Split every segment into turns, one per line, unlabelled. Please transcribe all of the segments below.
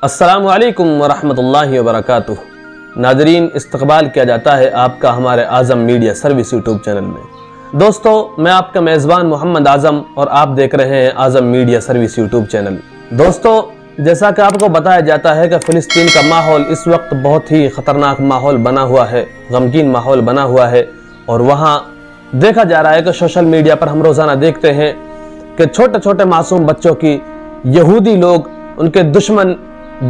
السلام علیکم ورحمۃ اللہ وبرکاتہ۔ ناظرین، استقبال کیا جاتا ہے آپ کا ہمارے اعظم میڈیا سروس یوٹیوب چینل میں۔ دوستو، میں آپ کا میزبان محمد اعظم اور آپ دیکھ رہے ہیں اعظم میڈیا سروس یوٹیوب چینل۔ دوستو، جیسا کہ آپ کو بتایا جاتا ہے کہ فلسطین کا ماحول اس وقت بہت ہی خطرناک ماحول بنا ہوا ہے، غمگین ماحول بنا ہوا ہے، اور وہاں دیکھا جا رہا ہے کہ سوشل میڈیا پر ہم روزانہ دیکھتے ہیں کہ چھوٹے چھوٹے معصوم بچوں کی یہودی لوگ، ان کے دشمن،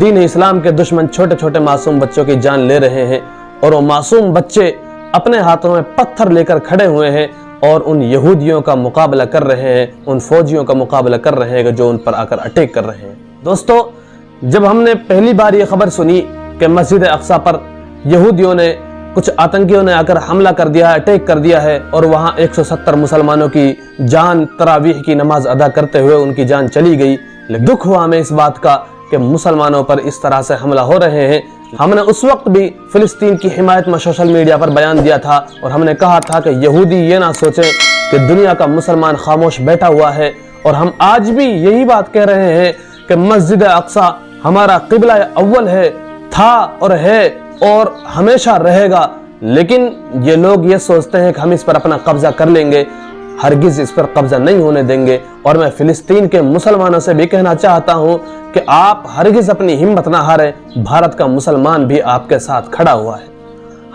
دین اسلام کے دشمن چھوٹے چھوٹے معصوم بچوں کی جان لے رہے ہیں، اور وہ معصوم بچے اپنے ہاتھوں میں پتھر لے کر کھڑے ہوئے ہیں اور ان یہودیوں کا مقابلہ کر رہے ہیں، ان فوجیوں کا مقابلہ کر رہے ہیں جو ان پر آ کر اٹیک کر رہے ہیں۔ دوستو، جب ہم نے پہلی بار یہ خبر سنی کہ مسجد اقصی پر یہودیوں نے، کچھ آتنکیوں نے آ کر حملہ کر دیا ہے، اٹیک کر دیا ہے، اور وہاں 170 مسلمانوں کی جان تراویح کی نماز ادا کرتے ہوئے ان کی جان چلی گئی، لیکن دکھ ہوا ہمیں اس بات کا کہ مسلمانوں پر اس طرح سے حملہ ہو رہے ہیں۔ ہم نے اس وقت بھی فلسطین کی حمایت میں سوشل میڈیا پر بیان دیا تھا، اور ہم نے کہا تھا کہ یہودی یہ نہ سوچیں کہ دنیا کا مسلمان خاموش بیٹھا ہوا ہے، اور ہم آج بھی یہی بات کہہ رہے ہیں کہ مسجد اقصی ہمارا قبلہ اول ہے، تھا اور ہے اور ہمیشہ رہے گا، لیکن یہ لوگ یہ سوچتے ہیں کہ ہم اس پر اپنا قبضہ کر لیں گے۔ ہرگز اس پر قبضہ نہیں ہونے دیں گے، اور میں فلسطین کے مسلمانوں سے بھی کہنا چاہتا ہوں کہ آپ ہرگز اپنی ہمت نہ ہاریں، بھارت کا مسلمان بھی آپ کے ساتھ کھڑا ہوا ہے۔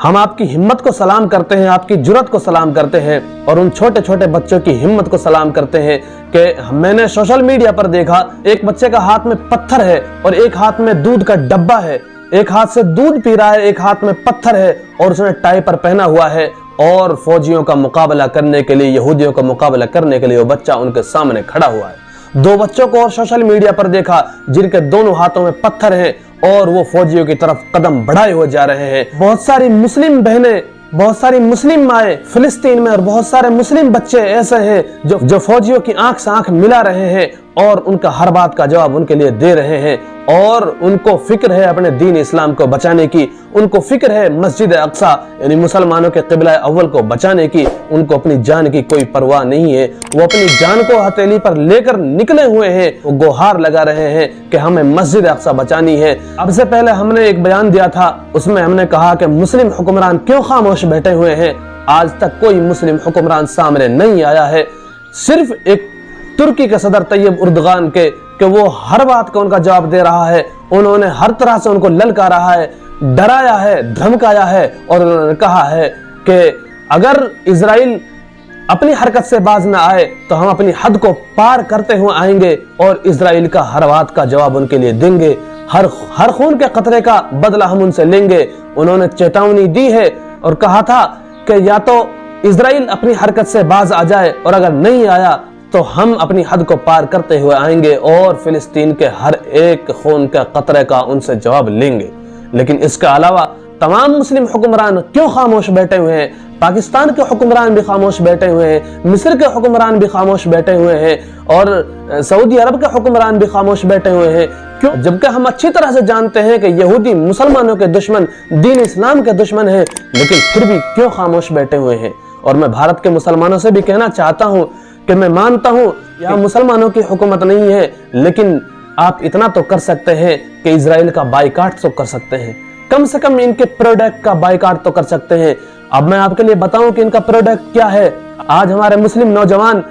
ہم آپ کی ہمت کو سلام کرتے ہیں، آپ کی جرأت کو سلام کرتے ہیں، اور ان چھوٹے چھوٹے بچوں کی ہمت کو سلام کرتے ہیں کہ میں نے سوشل میڈیا پر دیکھا ایک بچے کا ہاتھ میں پتھر ہے اور ایک ہاتھ میں دودھ کا ڈبہ ہے، ایک ہاتھ سے دودھ پی رہا ہے، ایک ہاتھ میں پتھر ہے، اور اس نے ٹائی پر پہنا ہوا ہے، اور فوجیوں کا مقابلہ کرنے کے لیے، یہودیوں کا مقابلہ کرنے کے لیے وہ بچہ ان کے سامنے کھڑا ہوا ہے۔ دو بچوں کو اور سوشل میڈیا پر دیکھا جن کے دونوں ہاتھوں میں پتھر ہیں، اور وہ فوجیوں کی طرف قدم بڑھائے ہوئے جا رہے ہیں۔ بہت ساری مسلم بہنیں، بہت ساری مسلم مائیں فلسطین میں، اور بہت سارے مسلم بچے ایسے ہیں جو فوجیوں کی آنکھ سے آنکھ ملا رہے ہیں، اور ان کا ہر بات کا جواب ان کے لیے دے رہے ہیں، اور ان کو فکر ہے اپنے دین اسلام کو بچانے کی، ان کو فکر ہے مسجد اقصی یعنی مسلمانوں کے قبلہ اول کو بچانے کی، ان کو اپنی جان کی کوئی پرواہ نہیں ہے۔ وہ اپنی جان کو ہتھیلی پر لے کر نکلے ہوئے ہیں، وہ گوہار لگا رہے ہیں کہ ہمیں مسجد اقصی بچانی ہے۔ اب سے پہلے ہم نے ایک بیان دیا تھا، اس میں ہم نے کہا کہ مسلم حکمران کیوں خاموش بیٹھے ہوئے ہیں؟ آج تک کوئی مسلم حکمران سامنے نہیں آیا ہے، صرف ایک ترکی کے صدر طیب اردغان کے کہ وہ ہر بات کا ان کا جواب دے رہا ہے، انہوں نے ہر طرح سے ان کو للکارا ہے، ڈرایا ہے، دھمکایا ہے، اور انہوں نے کہا ہے کہ اگر اسرائیل اپنی حرکت سے باز نہ آئے تو ہم اپنی حد کو پار کرتے ہوئے آئیں گے، اور اسرائیل کا ہر بات کا جواب ان کے لیے دیں گے، ہر خون کے قطرے کا بدلہ ہم ان سے لیں گے۔ انہوں نے چیتاونی دی ہے اور کہا تھا کہ یا تو اسرائیل اپنی حرکت سے باز آ جائے، اور اگر نہیں آیا تو ہم اپنی حد کو پار کرتے ہوئے آئیں گے اور فلسطین کے ہر ایک خون کے قطرے کا ان سے جواب لیں گے۔ لیکن اس کے علاوہ تمام مسلم حکمران کیوں خاموش بیٹھے ہوئے ہیں؟ پاکستان کے حکمران بھی خاموش بیٹھے ہوئے ہیں، مصر کے حکمران بھی خاموش بیٹھے ہوئے ہیں، اور سعودی عرب کے حکمران بھی خاموش بیٹھے ہوئے ہیں۔ کیوں؟ جبکہ ہم اچھی طرح سے جانتے ہیں کہ یہودی مسلمانوں کے دشمن، دین اسلام کے دشمن ہیں، لیکن پھر بھی کیوں خاموش بیٹھے ہوئے ہیں؟ اور میں بھارت کے مسلمانوں سے بھی کہنا چاہتا ہوں کہ میں مانتا ہوں یہاں مسلمانوں کی حکومت نہیں ہے، لیکن آپ اتنا تو کر سکتے ہیں کہ اسرائیل کا بائیکاٹ تو کر سکتے ہیں، کم سے کم ان کے پروڈکٹ کا بائیکاٹ تو کر سکتے ہیں۔ اب میں آپ کے لیے بتاؤں کہ ان کا پروڈکٹ کیا ہے۔ آج ہمارے مسلم نوجوان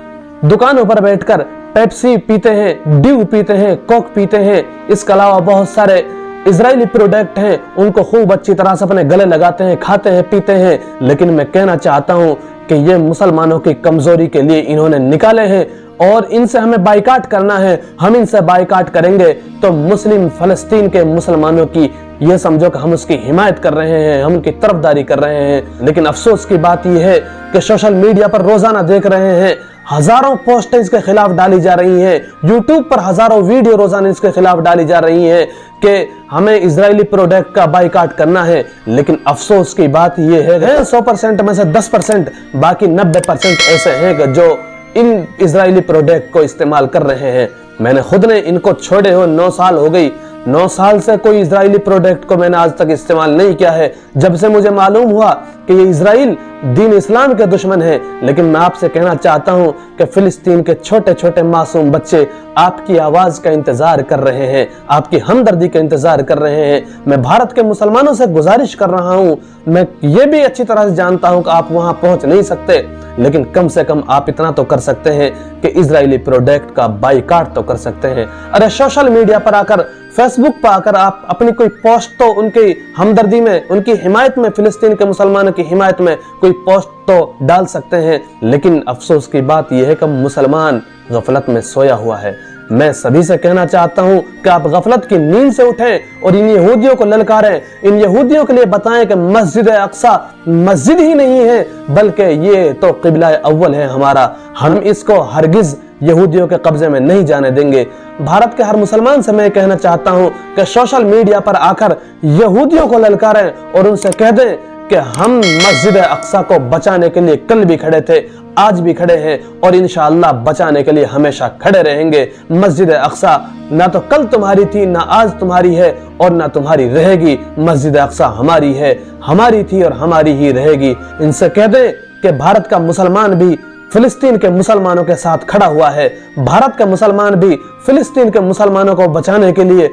دکانوں پر بیٹھ کر پیپسی پیتے ہیں، ڈیو پیتے ہیں، کوک پیتے ہیں، اس کے علاوہ بہت سارے اسرائیلی پروڈکٹ ہیں، ان کو خوب اچھی طرح سے اپنے گلے لگاتے ہیں، کھاتے ہیں، پیتے ہیں۔ لیکن میں کہنا چاہتا ہوں کہ یہ مسلمانوں کی کمزوری کے لیے انہوں نے نکالے ہیں، اور ان سے ہمیں بائیکاٹ کرنا ہے۔ ہم ان سے بائیکاٹ کریں گے تو مسلم فلسطین کے مسلمانوں کی یہ سمجھو کہ ہم اس کی حمایت کر رہے ہیں، ہم ان کی طرفداری کر رہے ہیں۔ لیکن افسوس کی بات یہ ہے کہ سوشل میڈیا پر روزانہ دیکھ رہے ہیں ہزاروں پوسٹیں اس کے خلاف ڈالی جا رہی ہیں، یوٹیوب پر ہزاروں ویڈیو روزانہ اس کے خلاف ڈالی جا رہی ہیں کہ ہمیں اسرائیلی پروڈکٹ کا بائیکاٹ کرنا ہے۔ لیکن افسوس کی بات یہ ہے کہ 100% میں سے 10%، باقی 90% ایسے ہیں کہ جو ان اسرائیلی پروڈکٹ کو استعمال کر رہے ہیں۔ میں نے خود نے ان کو چھوڑے ہوئے 9 سال ہو گئی، 9 साल से कोई इजरायली प्रोडक्ट को मैंने आज तक इस्तेमाल नहीं किया है, जब से मुझे मालूम हुआ कि ये इजराइल दीन इस्लाम के दुश्मन है। लेकिन मैं आपसे कहना चाहता हूं कि फिलिस्तीन के छोटे छोटे मासूम बच्चे आपकी आवाज का इंतजार कर रहे हैं, आपकी हमदर्दी का इंतजार कर रहे हैं। मैं भारत के मुसलमानों से गुजारिश कर रहा हूं, मैं ये भी अच्छी तरह से जानता हूं कि आप वहां पहुंच नहीं सकते, लेकिन कम से कम आप इतना तो कर सकते हैं कि इजरायली प्रोडक्ट का बाइकाट तो कर सकते हैं। अरे सोशल मीडिया पर आकर, फेसबुक पर आकर आप अपनी कोई पोस्ट तो उनकी हमदर्दी में, उनकी हिमायत में, फिलिस्तीन के मुसलमानों की हिमायत में कोई पोस्ट तो डाल सकते हैं। लेकिन अफसोस की बात यह है कि मुसलमान गफलत में सोया हुआ है। मैं सभी से कहना चाहता हूं कि आप गफलत की नींद से उठें और इन यहूदियों को ललकारें, इन यहूदियों के लिए बताएं कि मस्जिद अक्सा मस्जिद ही नहीं है, बल्कि ये तो क़िबला अव्वल है हमारा। हम इसको हरगिज यहूदियों के कब्जे में नहीं जाने देंगे। भारत के हर मुसलमान से मैं कहना चाहता हूं कि सोशल मीडिया पर आकर यहूदियों को ललकारें और उनसे कह दें कि हम मस्जिद अक्सा को बचाने के लिए कल भी खड़े थे, आज भी खड़े हैं और इंशाअल्लाह बचाने के लिए हमेशा खड़े रहेंगे। मस्जिद अक्सा ना तो कल तुम्हारी थी, ना आज तुम्हारी है और ना तुम्हारी रहेगी। मस्जिद अक्सा हमारी है, हमारी थी और हमारी ही रहेगी। इनसे कह दें कि भारत का मुसलमान भी फिलिस्तीन के मुसलमानों के साथ खड़ा हुआ है, भारत का मुसलमान भी फिलिस्तीन के मुसलमानों को बचाने के लिए,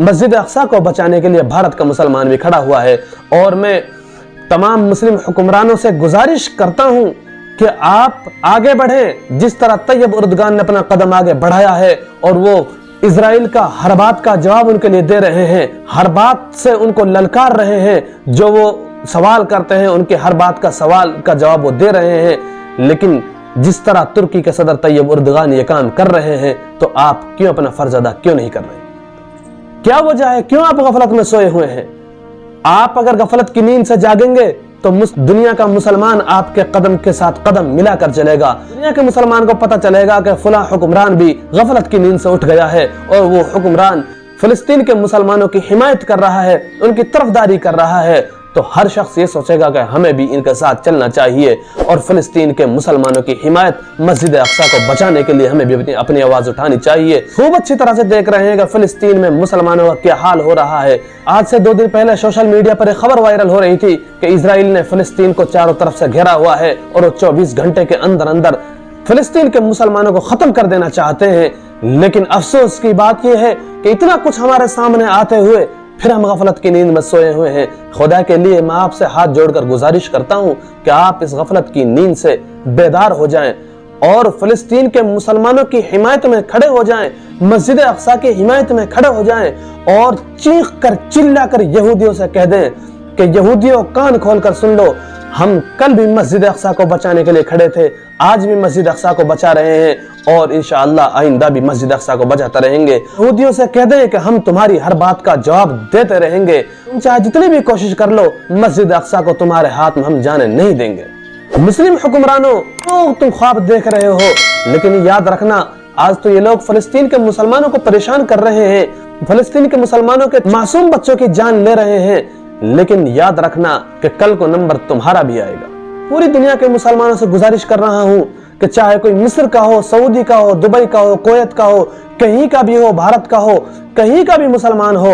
मस्जिद अक्सा को बचाने के लिए भारत का मुसलमान भी खड़ा हुआ है। और मैं तमाम मुस्लिम हुक्मरानों से गुजारिश करता हूं कि आप आगे बढ़ें, जिस तरह तैयब उर्दगान ने अपना कदम आगे बढ़ाया है और वो इजराइल का हर बात का जवाब उनके लिए दे रहे हैं, हर बात से उनको ललकार रहे हैं, जो वो सवाल करते हैं उनके हर बात का सवाल का जवाब वो दे रहे हैं। लेकिन जिस तरह तुर्की के सदर तैयब उर्दगान ये काम कर रहे हैं, तो आप क्यों अपना फर्ज अदा क्यों नहीं कर रहे? क्या वजह है, क्यों आप गफलत में सोए हुए हैं? आप अगर गफलत की नींद से जागेंगे तो दुनिया का मुसलमान आपके कदम के साथ कदम मिलाकर चलेगा। दुनिया के मुसलमान को पता चलेगा कि फला हुक्मरान भी गफलत की नींद से उठ गया है और वो हुक्मरान फिलिस्तीन के मुसलमानों की हिमायत कर रहा है, उनकी तरफदारी कर रहा है। तो हर शख्स ये सोचेगा कि हमें भी इनके साथ चलना चाहिए और फिलिस्तीन के मुसलमानों की हिमायत, मस्जिद अक्सा को बचाने के लिए हमें भी अपनी आवाज उठानी चाहिए। खूब अच्छी तरह से देख रहे हैं कि फिलिस्तीन में मुसलमानों का क्या हाल हो रहा है। आज से 2 दिन पहले सोशल मीडिया पर एक खबर वायरल हो रही थी कि इजराइल ने फिलिस्तीन को चारों तरफ से घेरा हुआ है और वो 24 घंटे के अंदर अंदर फिलिस्तीन के मुसलमानों को खत्म कर देना चाहते हैं। लेकिन अफसोस की बात यह है कि इतना कुछ हमारे सामने आते हुए फिर हम गफलत की नींद में सोए हुए हैं। खुदा के लिए मैं आपसे हाथ जोड़कर गुजारिश करता हूं कि आप इस गफलत की नींद से बेदार हो जाएं और फिलिस्तीन के मुसलमानों की हिमायत में खड़े हो जाएं, मस्जिद अक्सा की हिमायत में खड़े हो जाएं और चीख कर चिल्ला कर यहूदियों से कह दें कि यहूदियों कान खोलकर सुन लो, हम कल भी मस्जिद अक्सा को बचाने के लिए खड़े थे, आज भी मस्जिद अक्सा को बचा रहे हैं और इंशाअल्लाह आइंदा भी मस्जिद अक्सा को बचाते रहेंगे। यहूदियों से कह दें कि हम तुम्हारी हर बात का जवाब देते रहेंगे, तुम चाहे जितनी भी कोशिश कर लो, मस्जिद अक्सा को तुम्हारे हाथ में हम जाने नहीं देंगे। मुस्लिम हुक्मरानों, तुम ख्वाब देख रहे हो, लेकिन याद रखना आज तो ये लोग फिलिस्तीन के मुसलमानों को परेशान कर रहे हैं, फिलिस्तीन के मुसलमानों के मासूम बच्चों की जान ले रहे हैं, लेकिन याद रखना कि कल को नंबर तुम्हारा भी आएगा। पूरी दुनिया के मुसलमानों से गुजारिश कर रहा हूं कि चाहे कोई मिस्र का हो, सऊदी का हो, दुबई का हो, कुवैत का हो, कहीं का भी हो, भारत का हो, कहीं का भी मुसलमान हो,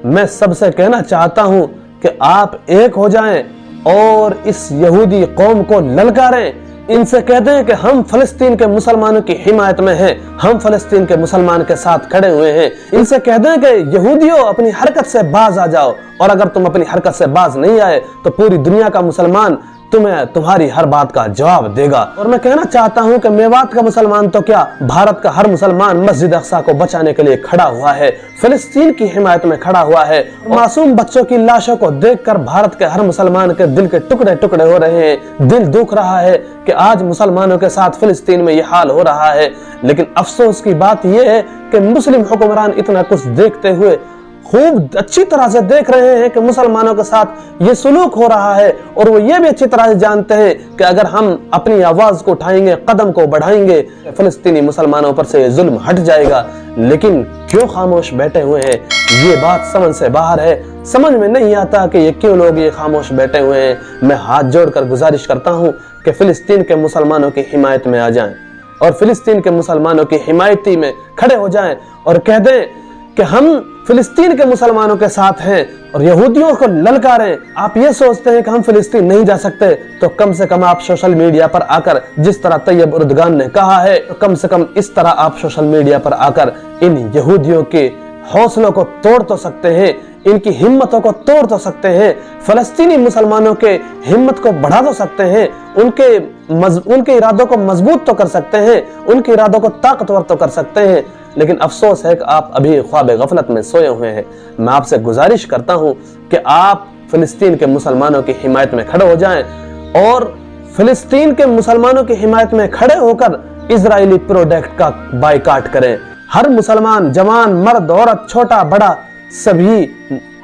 मैं सबसे कहना चाहता हूं कि आप एक हो जाएं और इस यहूदी कौम को ललकारें। इनसे कह दें कि हम फिलिस्तीन के मुसलमानों की हिमायत में हैं, हम फिलिस्तीन के मुसलमान के साथ खड़े हुए हैं। इनसे कह दें कि यहूदियों अपनी हरकत से बाज आ जाओ, और अगर तुम अपनी हरकत से बाज नहीं आए तो पूरी दुनिया का मुसलमान तुम्हें तुम्हारी हर बात का जवाब देगा। और मैं कहना चाहता हूं कि मेवात का मुसलमान तो क्या, भारत का हर मुसलमान मस्जिद अक्सा को बचाने के लिए खड़ा हुआ है, फिलिस्तीन की हिमायत में खड़ा हुआ है। मासूम बच्चों की लाशों को देखकर भारत के हर मुसलमान के दिल के टुकड़े टुकड़े हो रहे हैं, दिल दुख रहा है कि आज मुसलमानों के साथ फिलिस्तीन में यह हाल हो रहा है। लेकिन अफसोस की बात यह है कि मुस्लिम हुक्मरान इतना कुछ देखते हुए खूब अच्छी तरह से देख रहे हैं कि मुसलमानों के साथ ये सुलूक हो रहा है, और वो ये भी अच्छी तरह से जानते हैं कि अगर हम अपनी आवाज को उठाएंगे, कदम को बढ़ाएंगे, फिलिस्तीनी मुसलमानों पर से ये जुल्म हट जाएगा। लेकिन क्यों खामोश बैठे हुए हैं, ये बात समझ से बाहर है। समझ में नहीं आता कि ये क्यों लोग ये खामोश बैठे हुए हैं। मैं हाथ जोड़कर गुजारिश करता हूँ कि फिलिस्तीन के मुसलमानों की हिमायत में आ जाएं और फिलिस्तीन के मुसलमानों की हिमायती में खड़े हो जाएं और कह दें कि हम फिलिस्तीन के मुसलमानों के साथ हैं और यहूदियों को ललकारें। आप ये सोचते हैं कि हम फिलिस्तीन नहीं जा सकते, तो कम से कम आप सोशल मीडिया पर आकर, जिस तरह तैयब उर्दगान ने कहा है, कम से कम इस तरह आप सोशल मीडिया पर आकर इन यहूदियों के हौसलों को तोड़ तो सकते हैं, इनकी हिम्मतों को तोड़ तो सकते हैं, फलस्तीनी मुसलमानों के हिम्मत को बढ़ा तो सकते हैं, उनके इरादों को मजबूत तो कर सकते हैं, उनके इरादों को ताकतवर तो कर सकते हैं। लेकिन अफसोस है कि आप अभी ख्वाब गफलत में सोए हुए हैं। मैं आपसे गुजारिश करता हूं कि आप फिलिस्तीन के मुसलमानों की हिमायत में खड़े हो जाएं और फिलिस्तीन के मुसलमानों की हिमायत में खड़े होकर इजरायली प्रोडक्ट का बायकॉट करें। हर मुसलमान, जवान, मर्द, औरत, छोटा बड़ा, सभी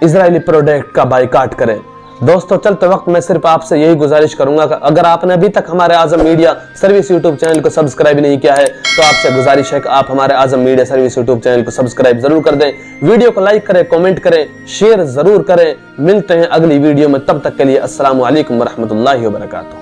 इजरायली प्रोडक्ट का बायकॉट करें। दोस्तों, चलते वक्त मैं सिर्फ आपसे यही गुजारिश करूंगा कि अगर आपने अभी तक हमारे आजम मीडिया सर्विस यूट्यूब चैनल को सब्सक्राइब नहीं किया है, तो आपसे गुजारिश है कि आप हमारे आजम मीडिया सर्विस यूट्यूब चैनल को सब्सक्राइब जरूर कर दें, वीडियो को लाइक करें, कमेंट करें, शेयर जरूर करें। मिलते हैं अगली वीडियो में, तब तक के लिए अस्सलामु अलैकुम व रहमतुल्लाहि व बरकातुहू।